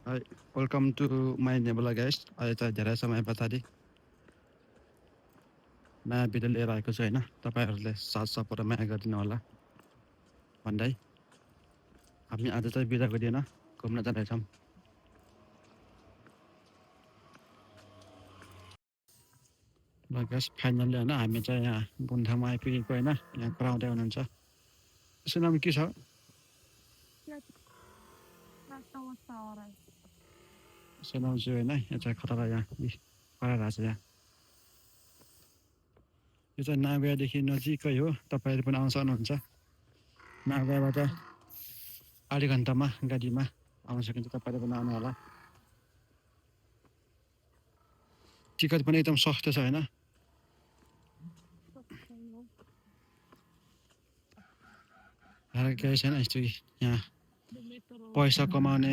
Hi, welcome to my Nebula guys. अहिले त धेरै समय पछाडि नयाँ भिडियो लिएर आएको छु होइन तपाईँहरूले साथ सपोर्ट माया गरिदिनु होला भन्दै हामी आज चाहिँ बिदाको दिन घुम्न जाँदैछौँ ल गाइस फाइनल्ली होइन हामी चाहिँ यहाँ गुन्ठामा आइपुगेको होइन यहाँ पढाउँदै हुनुहुन्छ यसको नाम के छ सुनाउँछु होइन यहाँ चाहिँ खतरा यहाँ पढाइरहेको छ यहाँ यो चाहिँ नागुवादेखि नजिकै हो तपाईँहरू पनि आउन सक्नुहुन्छ नागुवाबाट आधी घन्टामा गाडीमा आउन सकिन्छ तपाईँहरू पनि आउनु होला टिकट पनि एकदम सस्तो छ होइन केही छैन यस्तो यहाँ पैसा कमाउने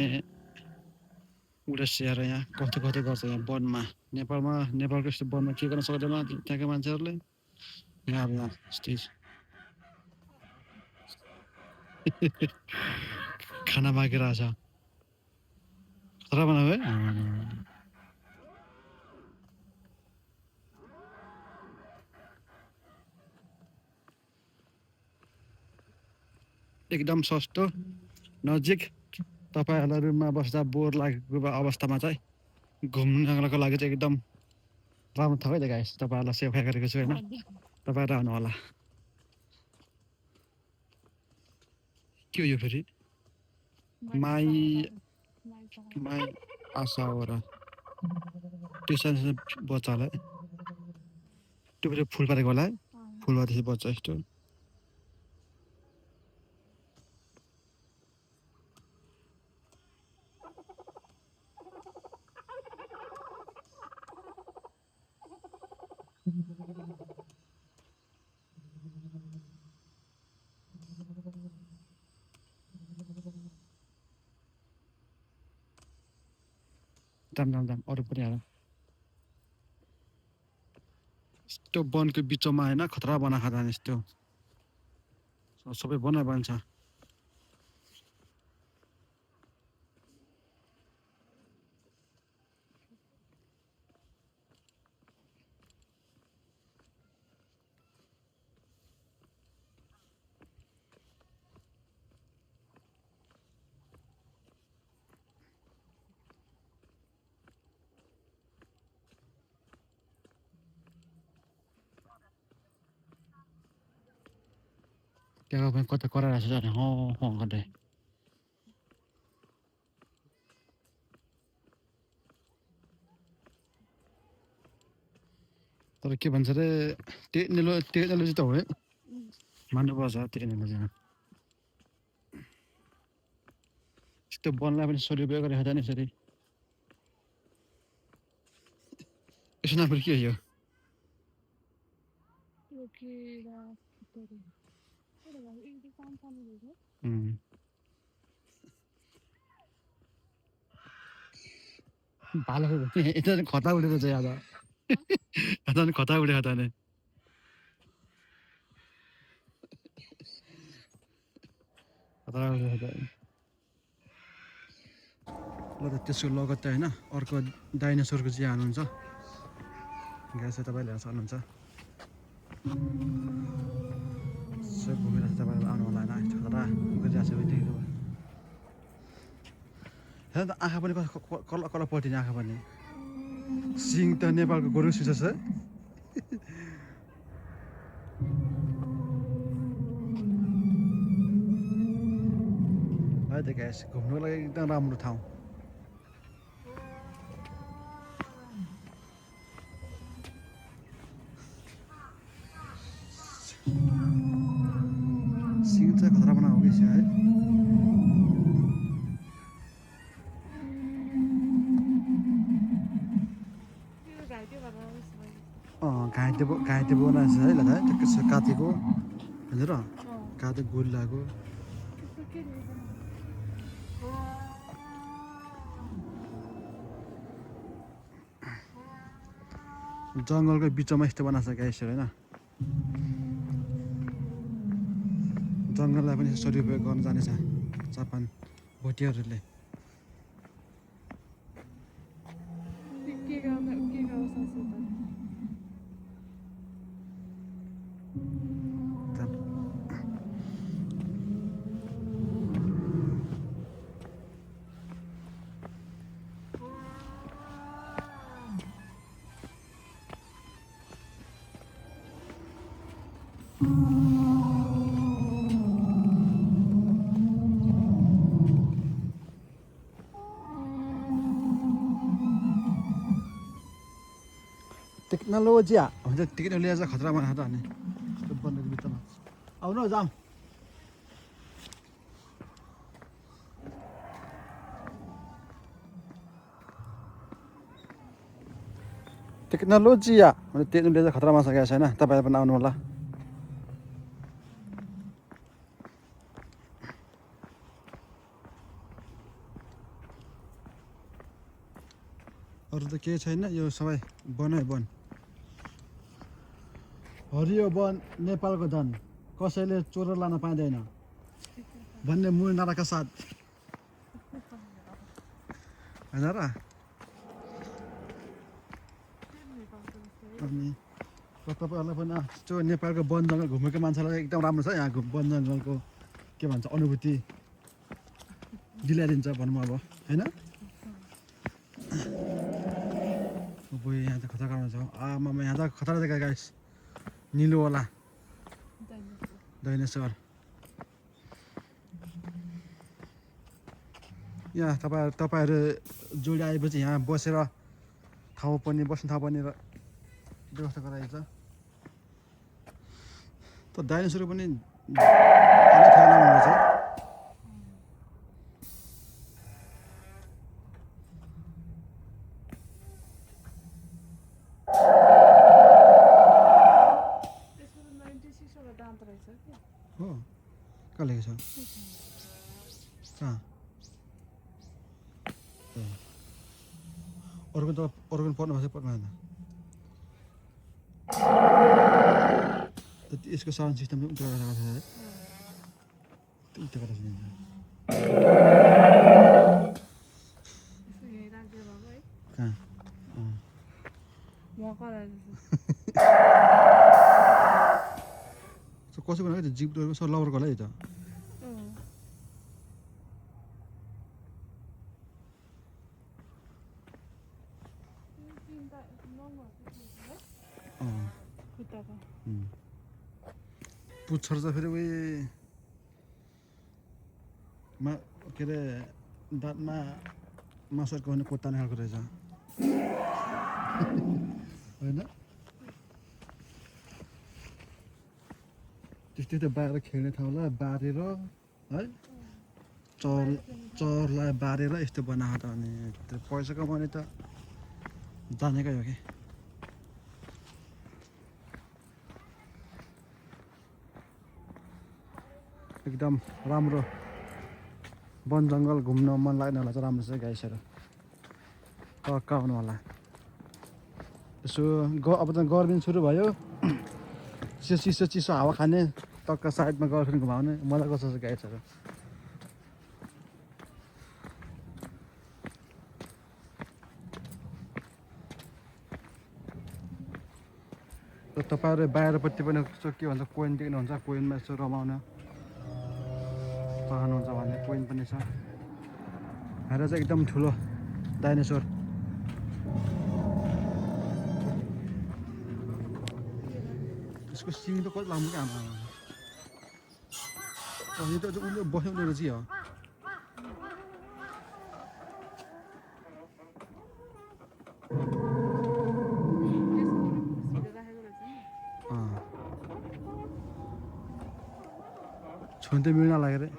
उद्देश्यहरू यहाँ कस्तो कस्तो गर्छ यहाँ वनमा नेपालको यस्तो वनमा के गर्न सक्दैन त्यहाँको मान्छेहरूले यहाँ अब यहाँ यस्तै खाना बाँकी रहेछ खतरा बनाऊ है एकदम सस्तो नजिक तपाईँहरूलाई रुममा बस्दा बोर लागेको अवस्थामा चाहिँ घुम्नको लागि चाहिँ एकदम राम्रो ठाउँ है त गाइस तपाईँहरूलाई सेवा गरेको छु होइन तपाईँहरू आउनु होला के हो यो फेरि माई माई आशा हो र ट्युसन बच्चा होला है त्यो फेरि फुल पारेको होला है फुलबारी बच्चा यस्तो जाम अरू पनि आयो यस्तो वनको बिचमा होइन खतरा बनाएको जाने यस्तो सबै बन्छ त्यहाँ पनि कता कराइरहेको छ जाने गर्दै तर के भन्छ अरे टेक्नोलोजी त हो है मान्नुपर्छ टेक्नोलोजी यस्तो वनलाई पनि सदुपयोग गरेको जाने यसरी यसो नाम के हो यो भालो यता खता उडेको छ यहाँ यता खता उडेको त नि ल त त्यसको लगत्तै होइन अर्को डाइनोसरको चाहिँ हाल्नुहुन्छ ग्यास चाहिँ तपाईँले हेर्न सक्नुहुन्छ सब घुमेर चाहिँ तपाईँहरू आउनु होला होइन खतरा गरिरहेको छ देख्नु हेर्नु त आँखा पनि कल्ल कल्ल पल्टिने आँखा पनि सिङ त नेपालको गोरु सुझ छ है त ग्यास घुम्नुको लागि एकदम राम्रो ठाउँ सिङ चाहिँ खतरा बनाएको कि है घाइते बनाएको छ है ल त त्यो काटेको हेरेर काटेको गोली लगाएको जङ्गलको बिचमा यस्तो बनाएको छ ग्यास होइन जङ्गललाई पनि सदुपयोग गर्न जानेछ जापान भोटियाहरूले टेक्नोलोजी हुन्छ टेक्नोलोजी चाहिँ खतरा बनाएर हाने त्यो बन्दको भित्तामा आउनु जाम टेक्नोलोजी हुन्छ टेक्नोलोजी खतरा बना सकेको छैन तपाईँहरू पनि आउनु होला अरू त केही छैन यो सबै वनै वन हरियो वन नेपालको धन कसैले चोरेर लान पाइँदैन भन्ने मूल नाराका साथ होइन र अनि तपाईँहरूलाई पनि त्यो नेपालको वन जङ्गल घुमेको मान्छेलाई एकदम राम्रो छ यहाँ वन जङ्गलको के भन्छ अनुभूति दिलाइदिन्छ भनौँ अब होइन यहाँ त खतरा गराउँछ आमामा यहाँ त खतरा देखायो गाइस निलोवाला डाइनोसर यहाँ तपाईँहरू जोडी आएपछि यहाँ बसेर ठाउँ पनि बस्ने ठाउँ पनि व्यवस्था गराएको छ त डाइनोसर पनि अलि खेल्न हुँदैछ हो कहाँ लेखेको छ कहाँ अर्को त अर्को पढ्नु भएको छ पढ्नु भएन यसको साउन्ड सिस्टम पनि उल्टा गरेको छ उल्टा गरेर सुनिन्छ कसैको नभए जिप डोरको सर लवरको होला है त पुच्छर चाहिँ फेरि उयो के अरे दाँतमा मासुको हुने कोताने खालको रहेछ होइन त्यस्तै त बाहिर खेल्ने ठाउँलाई बारेर है चरलाई बारेर यस्तो बनाएको त अनि त्यो पैसा कमाउने त जानेकै हो कि एकदम राम्रो वन जङ्गल घुम्न मन लाग्नेहरूलाई चाहिँ राम्रो छ गाइसहरू टक्क आउनु होला यसो अब त गर्मी सुरु भयो चिसो चिसो हावा खाने टक्क साइडमा गर्लफ्रेन्ड घुमाउने मजा गर्छ गाइसहरू र तपाईँहरू बाहिरपट्टि पनि यसो के भन्छ कोइन देख्नुहुन्छ कोइनमा यसो रमाउन चाहनुहुन्छ भने कोइन पनि छ हेर चाहिँ एकदम ठुलो डाइनोसर यसको सिङ त कति लामो क्या आमा यो त उसले बस्ने रहेछ हो छुन त मिल्न लाग्यो रे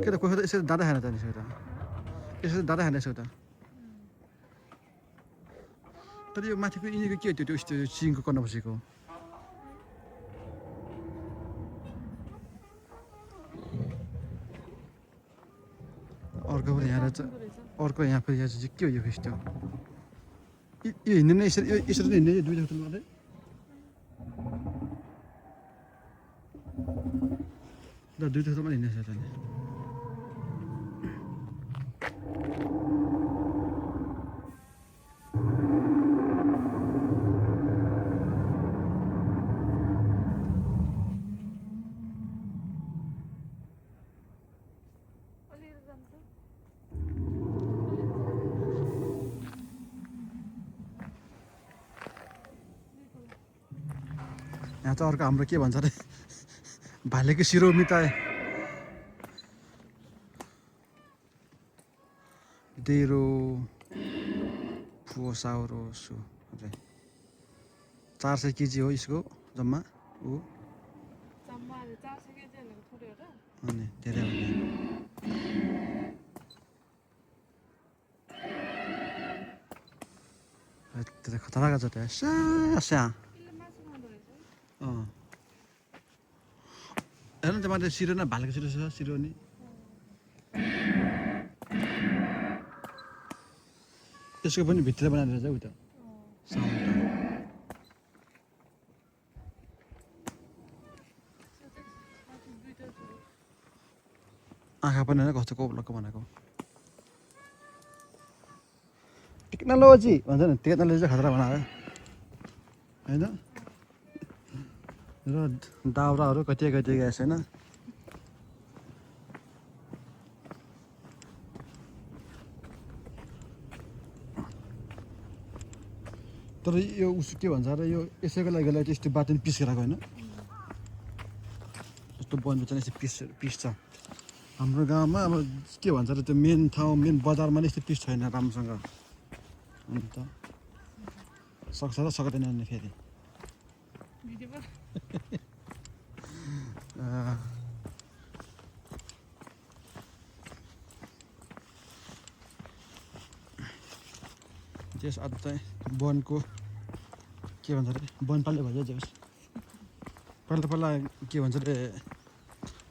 के त कोही त यसरी दादा खान जाने यसो त यसरी दादा खाने यसो त तर यो माथिको यिनीको के हो त्यो यस्तो सिङको कर्न बसेको अर्को पनि यहाँ रहेछ अर्को यहाँ फेरि यहाँ चाहिँ के हो यो यस्तो यो हिँड्ने नै यसरी यसरी नै हिँड्ने दुईवटा जस्तो मात्रै दुईवटा जस्तो मात्रै हिँड्ने रहेछ चाहिँ अर्को हाम्रो के भन्छ अरे भालेको सिरो मिताए डेरो फुसाउरो सु 400 केजी हो यसको जम्मा ऊ अनि धेरै हो त्यो खतरनाक छ त्यो स्या हेर्नु त माथि सिरो न भालेको सिरो छ सिरो नि त्यसको पनि भित्र बनाएर रहेछ उता साउन्ड आँखा पनि होइन कस्तो कोप्लक्क बनाएको टेक्नोलोजी भन्छ नि टेक्नोलोजी चाहिँ खतरा बनायो होइन र दाउराहरू कति गएको छैन तर यो उसो के भन्छ र यो यसैको लागि यस्तो बाटो पनि पिसेर गएको होइन यस्तो बन्द चाहिँ यस्तो पिस छ हाम्रो गाउँमा अब के भन्छ र त्यो मेन ठाउँ मेन बजारमा नै यस्तो पिस छैन राम्रोसँग अन्त सक्छ र सक्दैन नि फेरि त्यस आज चाहिँ वनको के भन्छ अरे वनपालले भइदियो जस पहिला के भन्छ अरे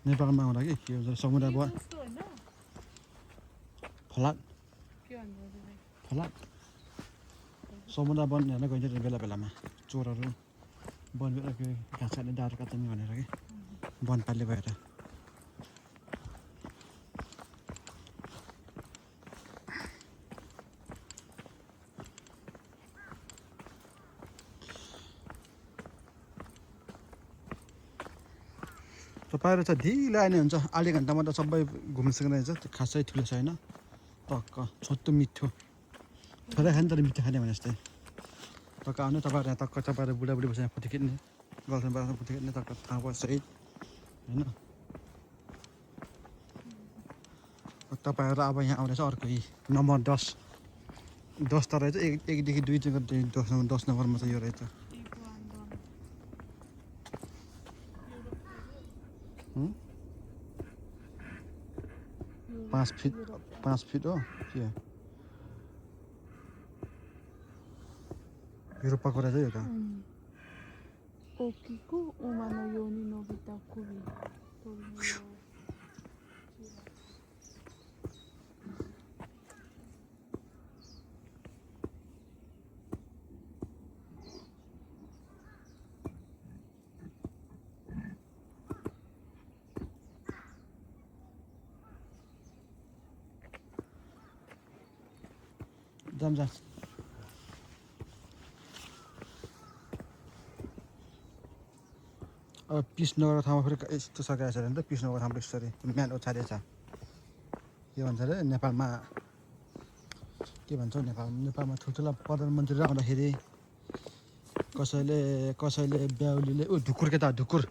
नेपालमा आउँदा के भन्छ समुदाय वन फलाट समुदाय वन हेर्न गइन्छ बेला बेलामा चोरहरू वन घाँस काट्ने दारू काट्ने भनेर कि वनपालले भएर तपाईँहरू चाहिँ ढिलो आउने हुन्छ आधी घन्टामा त सबै घुम्न सक्नुहुन्छ त्यो खासै ठुलो छैन टक्क छोटो मिठो थोरै खाने तर मिठो खाने भने जस्तै टक्क आउने तपाईँहरू यहाँ टक्क तपाईँहरू बुढाबुढी बसेर फोटो खिच्ने गर्लफ्रेन्ड बाख्रा फोटो खिच्ने टक्क थाहा भयो सही होइन तपाईँहरू अब यहाँ आउँदैछ अर्को नम्बर 10 त रहेछ एकदेखि 2 चाहिँ 10 नम्बरमा चाहिँ यो रहेछ 5 फिट हो के युरोपको रहेछ यो त ओकीको उमानो योनी नोबिता कुबी जाम अब पिस नगरेको ठाउँमा फेरि यस्तो सघाएको छ भने त पिस नगरेको ठाउँमा यसरी म्यान ओछारिएको छ के भन्छ अरे नेपालमा के भन्छ नेपालमा ठुल्ठुला प्रधानमन्त्रीहरू आउँदाखेरि कसैले बेहुलीले ढुकुर के त ढुकुर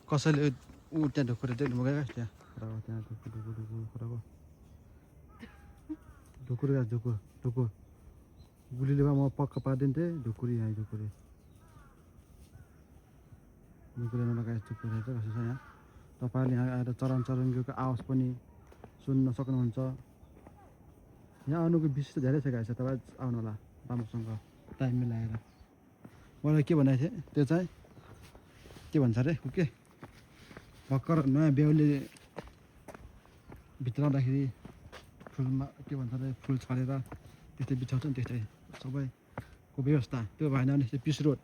कसैले त्यहाँ ढुकुर देख्नु भयो क्या त्यहाँ ढुकुर गुलीले म पक्का पारिदिन्थेँ ढुकुरी यहाँ ढुकुरी नलगाए ढुकुर रहेछ कसो छ यहाँ तपाईँहरूले यहाँ आएर चरनचुरुङ्गीको आवाज पनि सुन्न सक्नुहुन्छ यहाँ आउनुको विशेष धेरै जग्गा छ तपाईँ आउनु होला राम्रोसँग टाइम मिलाएर मलाई के भनेको थिएँ त्यो चाहिँ के भन्छ अरे के भर्खर नयाँ बेहुली भित्र आउँदाखेरि फुलमा के भन्छ अरे फुल छरेर त्यस्तै बिछाउँछ नि त्यस्तै सबैको व्यवस्था त्यो भएन भने त्यो पिस रोड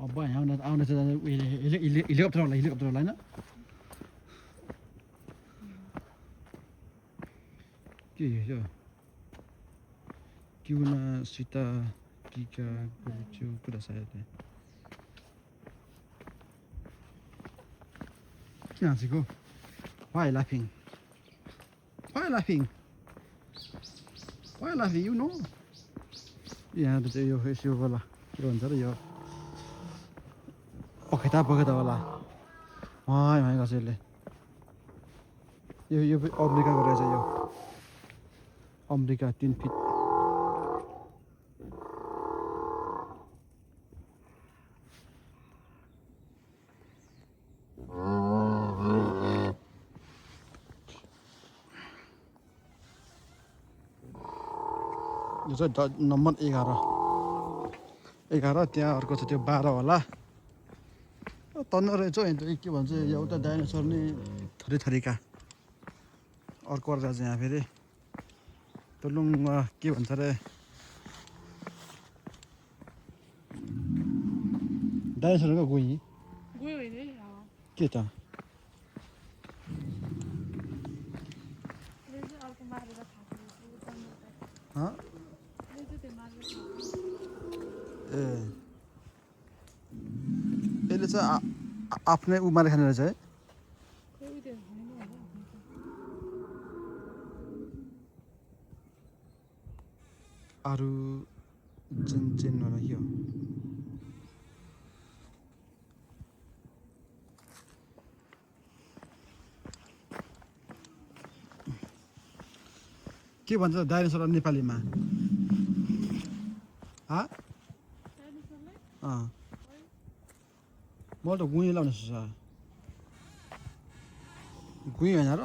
अब यहाँ आउन चाहिँ हेलिकप्टर होला होइन के यो किउना सीता टिका कुरा सायद के हाँसेको Why laughing? Why laughing? You know? यहाँ चाहिँ यो यसो होला के भन्छ र यो पखेटा पखेटा होला भाइ कसैले यो अमेरिकाको रहेछ यो अमेरिका 3 फिट यो चाहिँ नम्बर 11 त्यहाँ अर्को छ त्यो 12 होला तन्न रहेछ के भन्छ एउटा डाइनोसर नि थरी थरीका अर्को अर्का चाहिँ यहाँ फेरि तुलुङ के भन्छ रे डाइनोसरको गयो के त ए यसले चाहिँ आफ्नै उमारे खाने रहेछ है अरू चेन होला के हो के भन्छ डाइनोसर नेपालीमा मैले त गुइँ लाउने छ गुइँ होइन र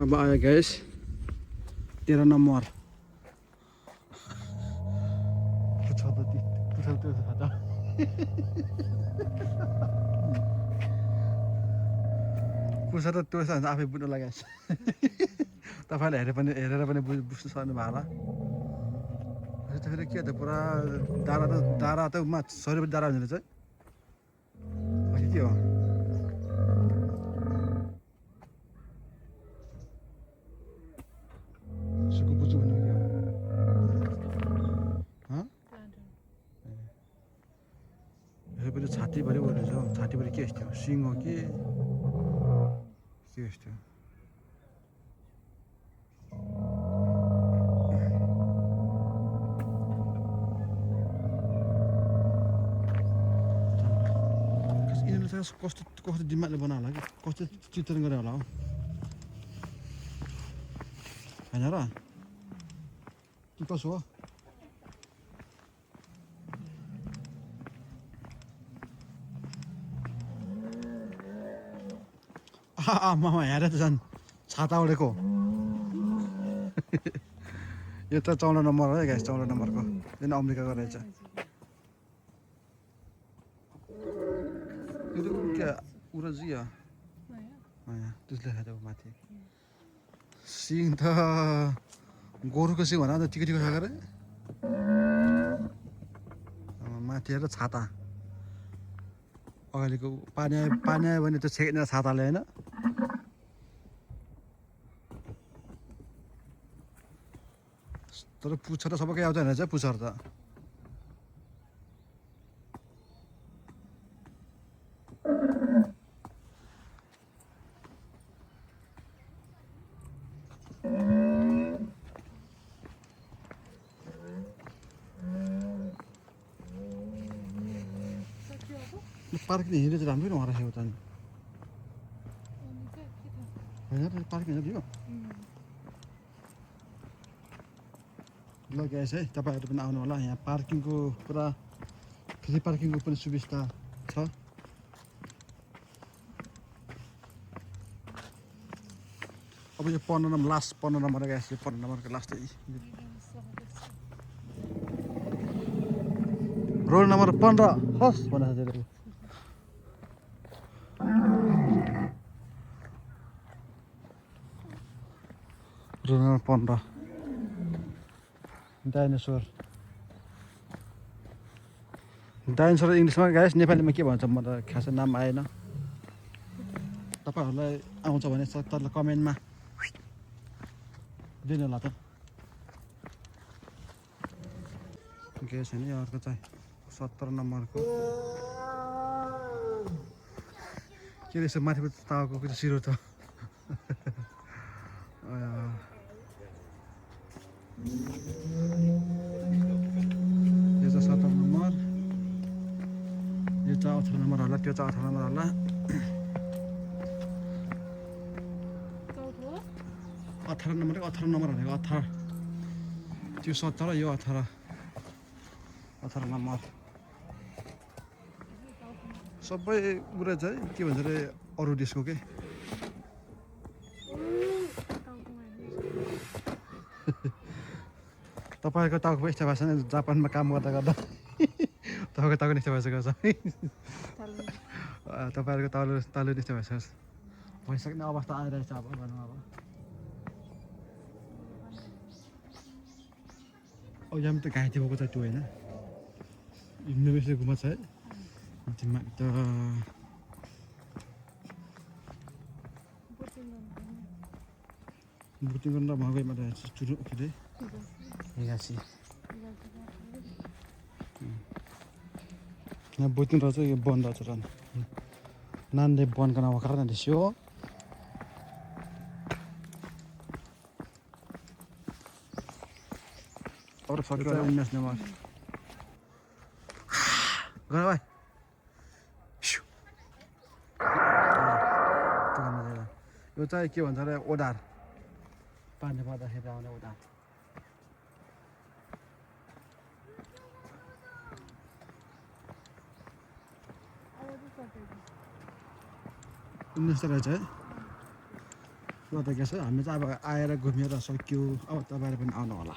अब आयो ग्यास 13 नम्बर पुसा त त्यो आफै बुझ्नु लाग्यो तपाईँले हेरेर पनि बुझ्नु सक्नु भयो होला फेरि के त पुरा दारा त शरीर दारा हुने रहेछ के हो सुकु पुचु भन्नु के हो फेरि छातीभरि ओर्नु छ छातीभरि के यस्तो सिङ हो कि यस्तो कस्तो दिमागले बनायो होला कि कस्तो चित्रण गरे होला हो होइन र कि कसो हो मामा हेरेर त झन् छाता उडेको यो त 14 नम्बर हो गाइस 14 नम्बरको जुन अमेरिकाको रहेछ यो त क्या उरजी हो त्यसले खाँदा माथि सिङ त गोरुको सिङ भन त टिको टिको खाएर माथि हेर छाता अगाडिको पानी आयो भने त छेक्ने छाताले होइन तर पुच्छर त सबैकै आउँदैन रहेछ पुच्छर त पार्किङ हिँड्नु चाहिँ राम्रै नराखेको त नि होइन पार्किङ दियो ल ग्यास है तपाईँहरू पनि आउनु होला यहाँ पार्किङको पुरा फ्री पार्किङको पनि सुविस्ता छ अब यो 15 नम्बर लास्ट 15 नम्बर ग्यास यो 15 नम्बरको लास्टै रोल नम्बर 15 हस् भनेर रोल नम्बर 15 डाइनोसर इङ्ग्लिसमा गाइस नेपालीमा के भन्छ म त खासै नाम आएन तपाईँहरूलाई आउँछ भने तल कमेन्टमा दिनु होला त ग्यास होइन अर्को चाहिँ 17 नम्बरको के रहेछ माथिबाट तावाको त्यो सिरो त यो चाहिँ 17 नम्बर यो चाहिँ 18 नम्बर होला त्यो चाहिँ 18 नम्बर होला 18 नम्बर 18 नम्बर भनेको 18 त्यो 17 यो 18 नम्बर सबै कुरा चाहिँ के भन्छ अरे अरू देशको के तपाईँको टाउको इच्छा भएको छैन जापानमा काम गर्दा गर्दा तपाईँको टाउको इच्छा भइसकेको छ तपाईँहरूको तालु इच्छा भइसकेको छ भइसक्ने अवस्था आइरहेछ अब भनौँ अब यहाँ त घाइते भएको छ त्यो होइन हिँड्नु बेसी घुमा छ है तिमीमा त बुटिङ गर्न महँगैमा रहेछ चुरु के अरे हिगासी यहाँ बुटिङ रहेछ यो बन्द रहेछ झन् नानीले बन्द गर्न भर्खर त्यसो और फर्क 19 नम्बर गर भाइ यो चाहिँ के भन्छ अरे ओडार पानी पर्दाखेरि आउने ओडार उन्नाइस रहेछ है ल त के छ हामी चाहिँ अब आएर घुमेर सक्यो अब तपाईँहरू पनि आउनु होला